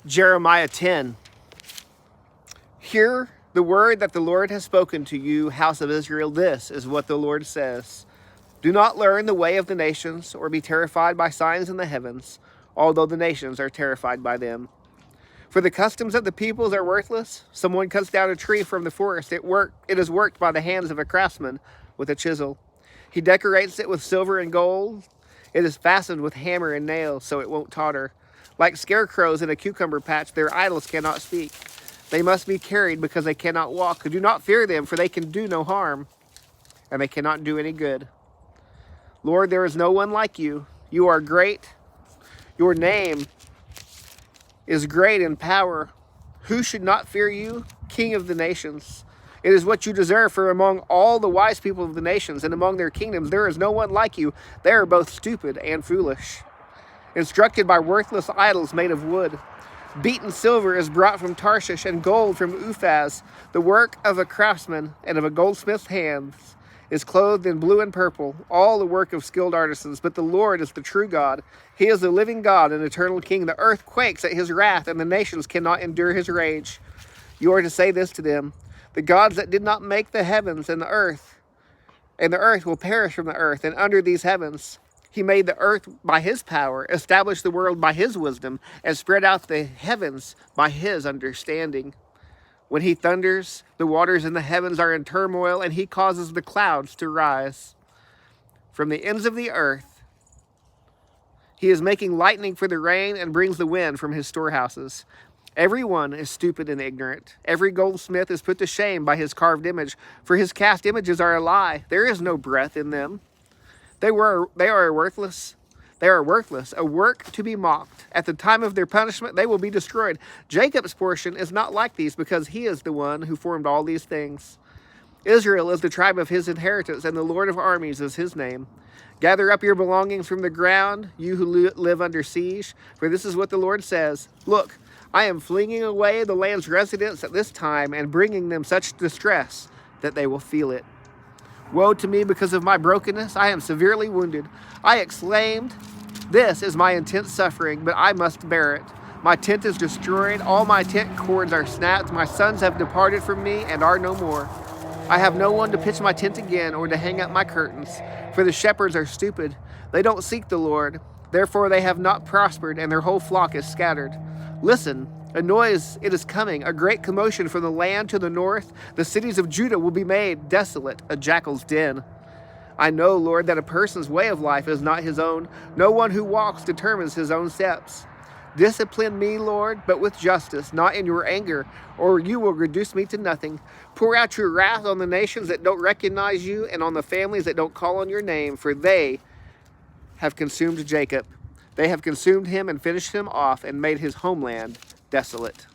Jeremiah 10. Hear the word that the Lord has spoken to you, house of Israel. This is what the Lord says. Do not learn the way of the nations, or be terrified by signs in the heavens, although the nations are terrified by them. For the customs of the peoples are worthless. Someone cuts down a tree from the forest. It is worked by the hands of a craftsman with a chisel. He decorates it with silver and gold. It is fastened with hammer and nails, so it won't totter. Like scarecrows in a cucumber patch, their idols cannot speak. They must be carried because they cannot walk. Do not fear them, for they can do no harm, and they cannot do any good. Lord, there is no one like you. You are great. Your name is great in power. Who should not fear you, King of the nations? It is what you deserve, for among all the wise people of the nations and among their kingdoms, there is no one like you. They are both stupid and foolish, instructed by worthless idols made of wood. Beaten silver is brought from Tarshish, and gold from Uphaz. The work of a craftsman and of a goldsmith's hands is clothed in blue and purple, all the work of skilled artisans. But the Lord is the true God. He is the living God and eternal King. The earth quakes at his wrath, and the nations cannot endure his rage. You are to say this to them: the gods that did not make the heavens and the earth will perish from the earth and under these heavens. He made the earth by his power, established the world by his wisdom, and spread out the heavens by his understanding. When he thunders, the waters in the heavens are in turmoil, and he causes the clouds to rise. From the ends of the earth, he is making lightning for the rain and brings the wind from his storehouses. Everyone is stupid and ignorant. Every goldsmith is put to shame by his carved image, for his cast images are a lie. There is no breath in them. They are worthless. They are worthless, a work to be mocked. At the time of their punishment, they will be destroyed. Jacob's portion is not like these, because he is the one who formed all these things. Israel is the tribe of his inheritance, and the Lord of armies is his name. Gather up your belongings from the ground, you who live under siege, for this is what the Lord says. Look, I am flinging away the land's residents at this time, and bringing them such distress that they will feel it. Woe to me because of my brokenness. I am severely wounded. I exclaimed, this is my intense suffering, but I must bear it. My tent is destroyed. All my tent cords are snapped. My sons have departed from me and are no more. I have no one to pitch my tent again or to hang up my curtains, for the shepherds are stupid. They don't seek the Lord. Therefore they have not prospered, and their whole flock is scattered. Listen, a noise, it is coming, a great commotion from the land to the north. The cities of Judah will be made desolate, a jackal's den. I know, Lord, that a person's way of life is not his own. No one who walks determines his own steps. Discipline me, Lord, but with justice, not in your anger, or you will reduce me to nothing. Pour out your wrath on the nations that don't recognize you, and on the families that don't call on your name, for they have consumed Jacob. They have consumed him and finished him off and made his homeland desolate.